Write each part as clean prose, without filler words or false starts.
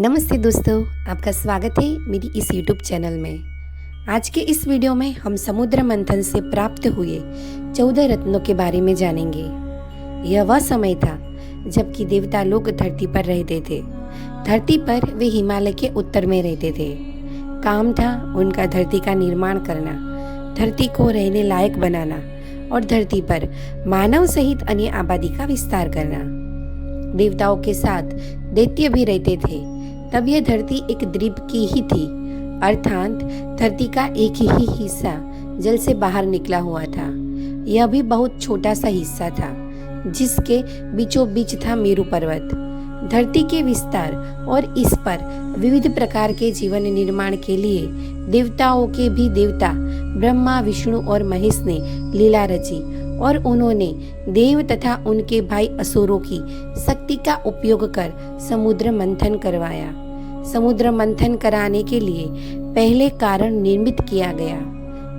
नमस्ते दोस्तों, आपका स्वागत है मेरी इस YouTube चैनल में। आज के इस वीडियो में हम समुद्र मंथन से प्राप्त हुए 14 रत्नों के बारे में जानेंगे। यह वह समय था जबकि देवता लोग धरती पर रहते थे। धरती पर वे हिमालय के उत्तर में रहते थे। काम था उनका धरती का निर्माण करना, धरती को रहने लायक बनाना और धरती पर मानव सहित अन्य आबादी का विस्तार करना। देवताओं के साथ दैत्य भी रहते थे। तब यह धरती एक द्वीप की ही थी, अर्थात धरती का एक ही हिस्सा जल से बाहर निकला हुआ था। यह भी बहुत छोटा सा हिस्सा था जिसके बीचों बीच था मेरु पर्वत। धरती के विस्तार और इस पर विविध प्रकार के जीवन निर्माण के लिए देवताओं के भी देवता ब्रह्मा, विष्णु और महेश ने लीला रची और उन्होंने देव तथा उनके भाई असुरों की शक्ति का उपयोग कर समुद्र मंथन करवाया। समुद्र मंथन कराने के लिए पहले कारण निर्मित किया गया।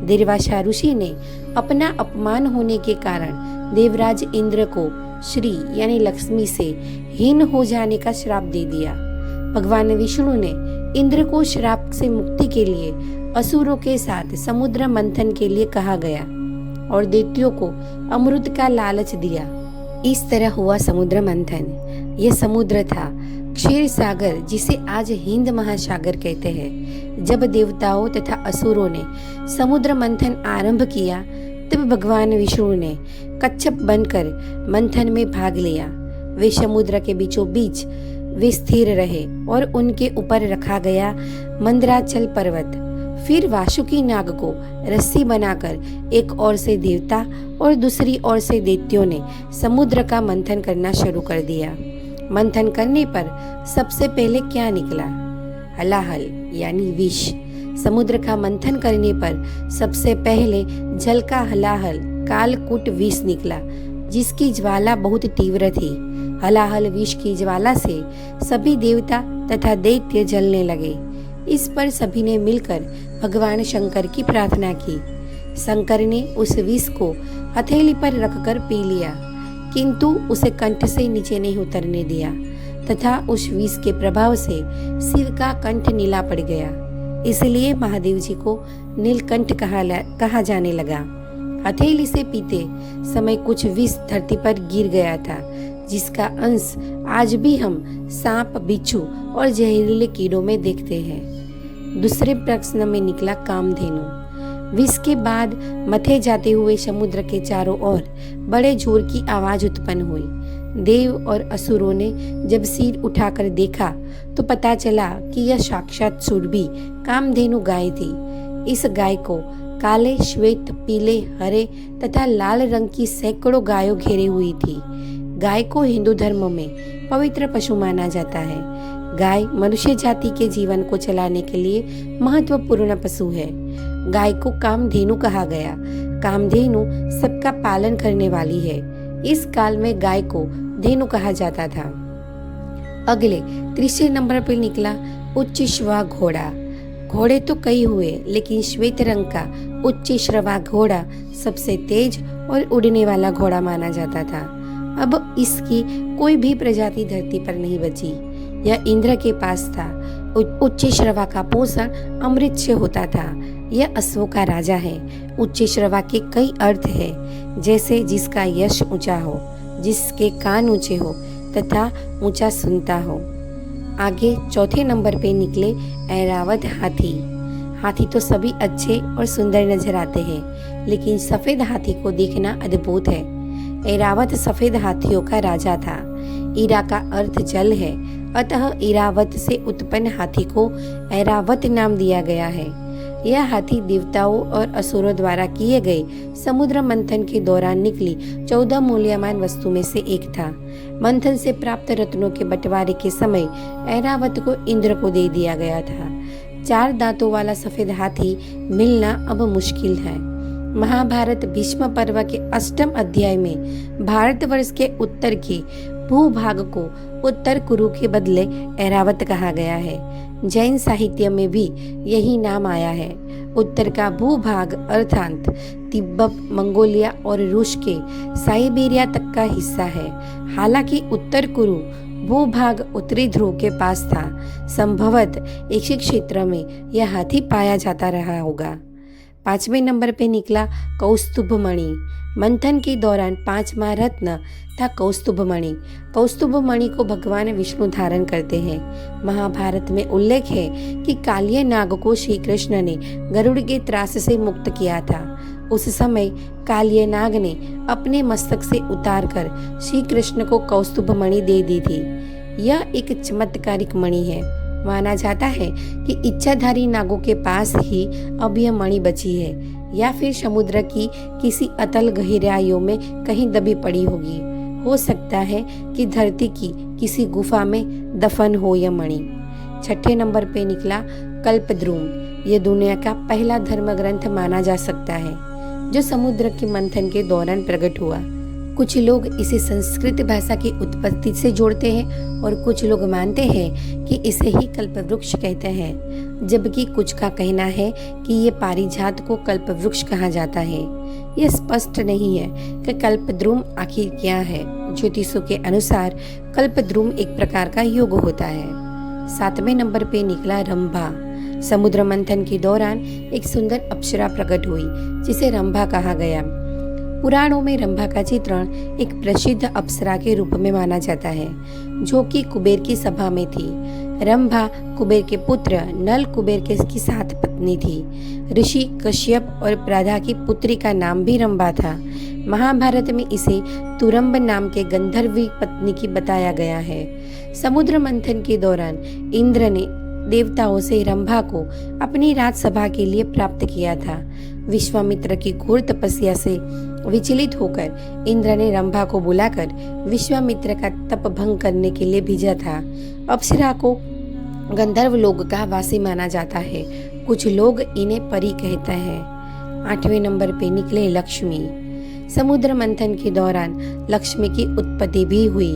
दुर्वासा ऋषि ने अपना अपमान होने के कारण देवराज इंद्र को श्री यानी लक्ष्मी से हीन हो जाने का श्राप दे दिया। भगवान विष्णु ने इंद्र को श्राप से मुक्ति के लिए असुरों के साथ समुद्र मंथन के लिए कहा गया और दैत्यों को अमृत का लालच दिया। इस तरह हुआ समुद्र मंथन। यह समुद्र था क्षीर सागर, जिसे आज हिंद महासागर कहते हैं। जब देवताओं तथा असुरों ने समुद्र मंथन आरंभ किया तब भगवान विष्णु ने कच्छप बनकर मंथन में भाग लिया। वे समुद्र के बीचों बीच वे स्थिर रहे और उनके ऊपर रखा गया मंदराचल पर्वत। फिर वासुकी नाग को रस्सी बनाकर एक ओर से देवता और दूसरी ओर से दैत्यों ने समुद्र का मंथन करना शुरू कर दिया। मंथन करने पर सबसे पहले क्या निकला? हलाहल यानी विष। समुद्र का मंथन करने पर सबसे पहले जल का हलाहल कालकूट विष निकला, जिसकी ज्वाला बहुत तीव्र थी। हलाहल विष की ज्वाला से सभी देवता तथा दैत्य जलने लगे। इस पर सभी ने मिलकर भगवान शंकर की प्रार्थना की। शंकर ने उस विष को हथेली पर रखकर पी लिया, किंतु उसे कंठ से नीचे नहीं उतरने दिया तथा उस विष के प्रभाव से शिव का कंठ नीला पड़ गया। इसलिए महादेव जी को नीलकंठ कहा जाने लगा। हथेली से पीते समय कुछ विष धरती पर गिर गया था, जिसका अंश आज भी हम सांप, बिच्छू और जहरीले कीड़ों में देखते हैं। दूसरे प्रश्न में निकला कामधेनु। विष के बाद मथे जाते हुए समुद्र के चारों ओर बड़े जोर की आवाज उत्पन्न हुई। देव और असुरों ने जब सिर उठाकर देखा तो पता चला कि यह साक्षात सुरभि कामधेनु गाय थी। इस गाय को काले, श्वेत, पीले, हरे तथा लाल रंग की सैकड़ों गायों घेरे हुई थी। गाय को हिंदू धर्म में पवित्र पशु माना जाता है। गाय मनुष्य जाति के जीवन को चलाने के लिए महत्वपूर्ण पशु है। गाय को कामधेनु कहा गया। कामधेनु सबका पालन करने वाली है। इस काल में गाय को धेनु कहा जाता था। अगले तीसरे नंबर पर निकला उच्चश्रवा घोड़ा। घोड़े तो कई हुए, लेकिन श्वेत रंग का उच्चश्रवा घोड़ा सबसे तेज और उड़ने वाला घोड़ा माना जाता था। अब इसकी कोई भी प्रजाति धरती पर नहीं बची। यह इंद्र के पास था। उच्चश्रवा का पोषण अमृत से होता था। यह अश्वों का राजा है। उच्चश्रवा के कई अर्थ हैं, जैसे जिसका यश ऊंचा हो, जिसके कान ऊंचे हो तथा ऊंचा सुनता हो। आगे चौथे नंबर पे निकले ऐरावत हाथी। हाथी तो सभी अच्छे और सुंदर नजर आते हैं, लेकिन सफेद हाथी को देखना अद्भुत है। ऐरावत सफेद हाथियों का राजा था। ईरा का अर्थ जल है, अतः इरावत से उत्पन्न हाथी को ऐरावत नाम दिया गया है। यह हाथी देवताओं और असुरों द्वारा किए गए समुद्र मंथन के दौरान निकली 14 मूल्यवान वस्तु में से एक था। मंथन से प्राप्त रत्नों के बंटवारे के समय ऐरावत को इंद्र को दे दिया गया था। 4 दांतों वाला सफेद हाथी मिलना अब मुश्किल है। महाभारत भीष्म पर्व के 8वें अध्याय में भारतवर्ष के उत्तर के भूभाग को उत्तर कुरु के बदले ऐरावत कहा गया है। जैन साहित्य में भी यही नाम आया है। उत्तर का भूभाग अर्थात तिब्बत, मंगोलिया और रूस के साइबेरिया तक का हिस्सा है। हालांकि उत्तर कुरु भूभाग उत्तरी ध्रुव के पास था। संभवतः इसी क्षेत्र में यह हाथी पाया जाता रहा होगा। 5वें नंबर पे निकला कौस्तुभ मणि। मंथन के दौरान 5वां रत्न था कौस्तुभ मणि। कौस्तुभ मणि को भगवान विष्णु धारण करते हैं। महाभारत में उल्लेख है कि कालिय नाग को श्री कृष्ण ने गरुड़ के त्रास से मुक्त किया था। उस समय कालिय नाग ने अपने मस्तक से उतारकर श्री कृष्ण को कौस्तुभ मणि दे दी थी। यह एक चमत्कारिक मणि है। माना जाता है कि इच्छाधारी नागों के पास ही अब यह मणि बची है, या फिर समुद्र की किसी अतल गहराइयों में कहीं दबी पड़ी होगी। हो सकता है कि धरती की किसी गुफा में दफन हो यह मणि। 6ठे नंबर पे निकला कल्पद्रुम। यह दुनिया का पहला धर्म ग्रंथ माना जा सकता है, जो समुद्र के मंथन के दौरान प्रकट हुआ। कुछ लोग इसे संस्कृत भाषा की उत्पत्ति से जोड़ते हैं और कुछ लोग मानते हैं कि इसे ही कल्पवृक्ष कहते हैं, जबकि कुछ का कहना है कि ये पारिजात को कल्पवृक्ष कहा जाता है। यह स्पष्ट नहीं है कि कल्पद्रुम आखिर क्या है। ज्योतिषों के अनुसार कल्पद्रुम एक प्रकार का योग होता है। 7वें नंबर पे निकला रंभा। समुद्र मंथन के दौरान एक सुंदर अप्सरा प्रकट हुई, जिसे रंभा कहा गया। पुराणों में रंभा का चित्रण एक प्रसिद्ध अप्सरा के रूप में माना जाता है, जो कि कुबेर की सभा में थी। रंभा कुबेर के पुत्र नल कुबेर की 7 पत्नी थी। ऋषि कश्यप और प्रदा की पुत्री का नाम भी रंभा था। महाभारत में इसे तुरंब नाम के गंधर्वी पत्नी की बताया गया है। समुद्र मंथन के दौरान इंद्र ने देवताओं से रंभा को अपनी राजसभा के लिए प्राप्त किया था। विश्वामित्र की घोर तपस्या से विचलित होकर इंद्र ने रंभा को बुलाकर विश्वामित्र का तप भंग करने के लिए भेजा था। अप्सरा को गंधर्व लोक का वासी माना जाता है। कुछ लोग इन्हें परी कहते हैं। 8वें नंबर पे निकले लक्ष्मी। समुद्र मंथन के दौरान लक्ष्मी की उत्पत्ति भी हुई।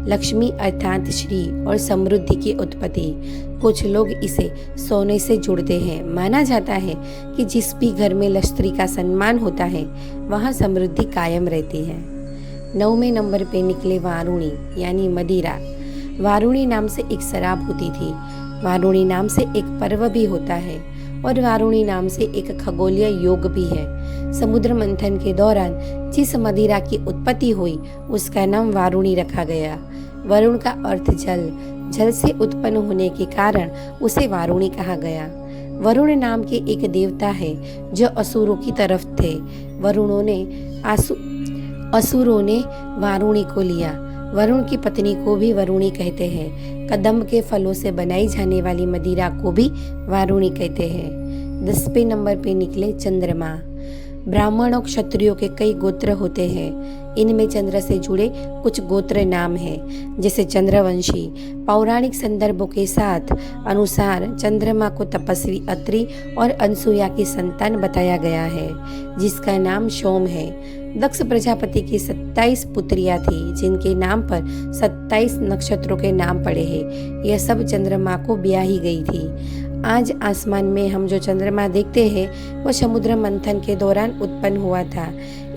लक्ष्मी अर्थात श्री और समृद्धि की उत्पत्ति। कुछ लोग इसे सोने से जोड़ते हैं। माना जाता है कि जिस भी घर में स्त्री का सम्मान होता है, वहाँ समृद्धि कायम रहती है। 9वें नंबर पे निकले वारुणी यानी मदिरा। वारुणी नाम से एक शराब होती थी। वारुणी नाम से एक पर्व भी होता है और वारुणी नाम से एक खगोलीय योग भी है। समुद्र मंथन के दौरान जिस मदिरा की उत्पत्ति हुई, उसका नाम वारुणी रखा गया। वरुण का अर्थ जल, जल से उत्पन्न होने के कारण उसे वारुणी कहा गया। वरुण नाम के एक देवता है जो असुरों की तरफ थे। असुरों ने वारुणी को लिया। वरुण की पत्नी को भी वरुणी कहते हैं। कदम्ब के फलों से बनाई जाने वाली मदिरा को भी वारुणी कहते हैं। 10वें नंबर पे निकले चंद्रमा। ब्राह्मण और क्षत्रियों के कई गोत्र होते हैं। इनमें चंद्र से जुड़े कुछ गोत्र नाम हैं, जैसे चंद्रवंशी। पौराणिक संदर्भों के साथ अनुसार चंद्रमा को तपस्वी अत्रि और अनसुया की संतान बताया गया है, जिसका नाम सोम है। दक्ष प्रजापति की 27 पुत्रियां थी, जिनके नाम पर 27 नक्षत्रों के नाम पड़े हैं। यह सब चंद्रमा को ब्याही गई थी। आज आसमान में हम जो चंद्रमा देखते हैं, वह समुद्र मंथन के दौरान उत्पन्न हुआ था।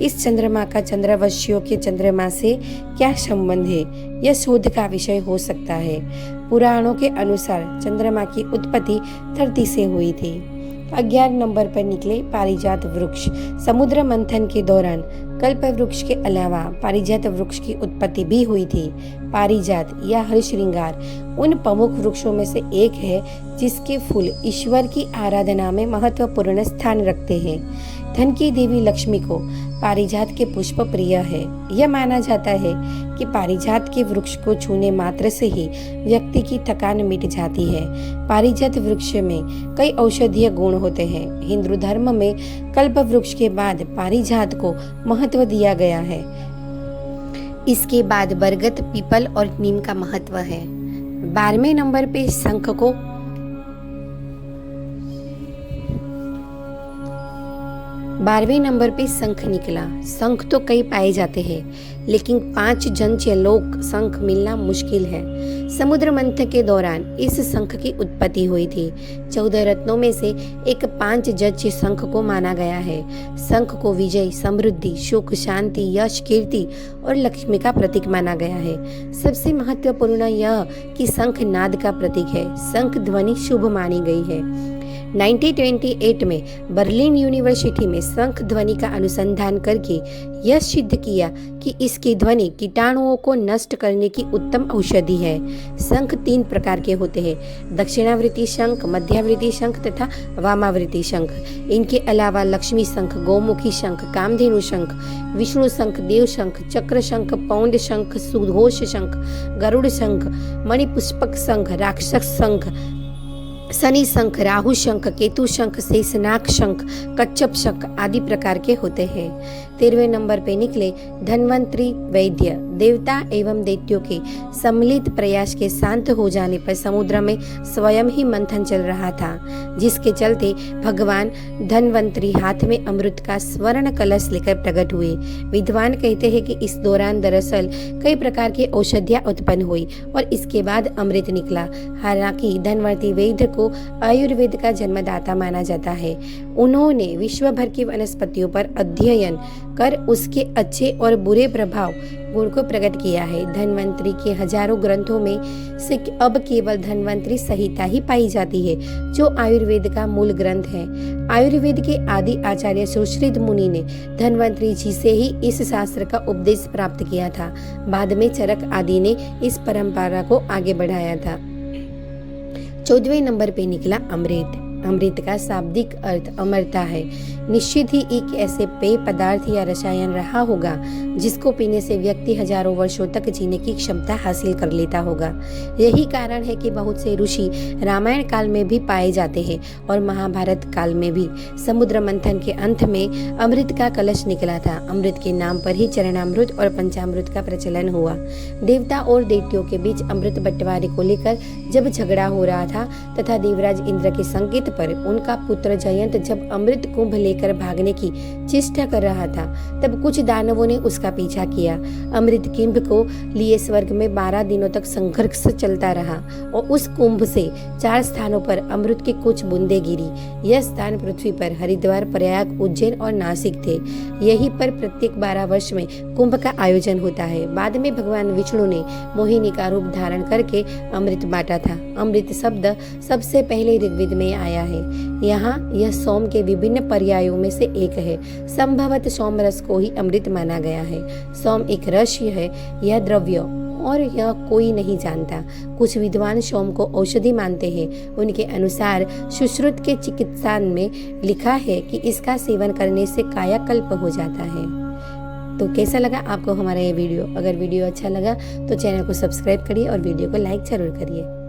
इस चंद्रमा का चंद्रवंशियों के चंद्रमा से क्या संबंध है, यह शोध का विषय हो सकता है। पुराणों के अनुसार चंद्रमा की उत्पत्ति धरती से हुई थी। 11 नंबर पर निकले पारिजात वृक्ष। समुद्र मंथन के दौरान कल्प वृक्ष के अलावा पारिजात वृक्ष की उत्पत्ति भी हुई थी। पारिजात या हरिश्रृंगार उन प्रमुख वृक्षों में से एक है जिसके फूल ईश्वर की आराधना में महत्वपूर्ण स्थान रखते हैं। धन की देवी लक्ष्मी को पारिजात के पुष्प प्रिय है। यह माना जाता है कि पारिजात के वृक्ष को छूने मात्र से ही व्यक्ति की थकान मिट जाती है। पारिजात वृक्ष में कई औषधीय गुण होते हैं। हिंदू धर्म में कल्प वृक्ष के बाद पारिजात को महत्व दिया गया है। इसके बाद बरगद, पीपल और नीम का महत्व है। 12वें नंबर पे शंख को 12वें नंबर पे शंख निकला। शंख तो कई पाए जाते हैं, लेकिन 5 जंचलोक शंख मिलना मुश्किल है। समुद्र मंथन के दौरान इस शंख की उत्पत्ति हुई थी। 14 रत्नों में से एक 5 जज्य शंख को माना गया है। शंख को विजय, समृद्धि, सुख, शांति, यश, कीर्ति और लक्ष्मी का प्रतीक माना गया है। सबसे महत्वपूर्ण यह कि शंख नाद का प्रतीक है। शंख ध्वनि शुभ मानी गई है। 1928 में बर्लिन यूनिवर्सिटी में शंख ध्वनि का अनुसंधान करके यह सिद्ध किया कि इसकी ध्वनि कीटाणुओं को नष्ट करने की उत्तम औषधि है। शंख 3 प्रकार के होते हैं: दक्षिणावृत्ति शंख, मध्यावृत्ति शंख तथा वामावृत्ति शंख। इनके अलावा लक्ष्मी शंख, गौमुखी शंख, कामधेनु शंख, विष्णु शंख, देव शंख, चक्र शंख, पौंड शंख, सुघोष शंख, गरुड़ शंख, मणिपुष्पक शंख, राक्षस शंख, शनि शंख, राहु शंख, केतु शंख, शेषनाग शंख, कच्छप शंख आदि प्रकार के होते हैं। 13वें नंबर पे निकले धन्वंतरी वैद्य। देवता एवं दैत्यों के सम्मिलित प्रयास के शांत हो जाने पर समुद्र में स्वयं ही मंथन चल रहा था, जिसके चलते भगवान धन्वंतरी हाथ में अमृत का स्वर्ण कलश लेकर प्रकट हुए। विद्वान कहते हैं कि इस दौरान दरअसल कई प्रकार की औषधियां उत्पन्न हुई और इसके बाद अमृत निकला। हालांकि धन्वंतरी वैद्य को आयुर्वेद का जन्मदाता माना जाता है। उन्होंने विश्व भर की वनस्पतियों पर अध्ययन कर उसके अच्छे और बुरे प्रभाव गुण को प्रकट किया है। धन्वंतरी के हजारों ग्रंथों में से अब केवल धन्वंतरी संहिता ही पाई जाती है, जो आयुर्वेद का मूल ग्रंथ है। आयुर्वेद के आदि आचार्य सुश्रुत मुनि ने धन्वंतरी जी से ही इस शास्त्र का उपदेश प्राप्त किया था। बाद में चरक आदि ने इस परंपरा को आगे बढ़ाया था। 14वें नंबर पे निकला अमृत। अमृत का शाब्दिक अर्थ अमरता है। निश्चित ही एक ऐसे पेय पदार्थ या रसायन रहा होगा जिसको पीने से व्यक्ति हजारों वर्षों तक जीने की क्षमता हासिल कर लेता होगा। यही कारण है कि बहुत से ऋषि रामायण काल में भी पाए जाते हैं और महाभारत काल में भी। समुद्र मंथन के अंत में अमृत का कलश निकला था। अमृत के नाम पर ही चरणामृत और पंचामृत का प्रचलन हुआ। देवता और दैत्यों के बीच अमृत बंटवारे को लेकर जब झगड़ा हो रहा था तथा देवराज इंद्र के संकेत पर उनका पुत्र जयंत जब अमृत कुंभ लेकर भागने की चेष्टा कर रहा था, तब कुछ दानवों ने उसका पीछा किया। अमृत कुंभ को लिए स्वर्ग में 12 दिनों तक संघर्ष चलता रहा और उस कुंभ से 4 स्थानों पर अमृत की कुछ बूंदें गिरी। यह स्थान पृथ्वी पर हरिद्वार, प्रयाग, उज्जैन और नासिक थे। यहीं पर प्रत्येक 12 वर्ष में कुंभ का आयोजन होता है। बाद में भगवान विष्णु ने मोहिनी का रूप धारण करके अमृत बांटा था। अमृत शब्द सबसे पहले ऋग्वेद में आया है। यहाँ यह सोम के विभिन्न पर्यायों में से एक है। संभवत सोम रस को ही अमृत माना गया है। सोम एक रस है, यह द्रव्य और यह कोई नहीं जानता। कुछ विद्वान सोम को औषधि मानते हैं। उनके अनुसार सुश्रुत के चिकित्सा में लिखा है कि इसका सेवन करने से कायाकल्प हो जाता है। तो कैसा लगा आपको हमारा ये वीडियो? अगर वीडियो अच्छा लगा तो चैनल को सब्सक्राइब करिए और वीडियो को लाइक जरूर करिए।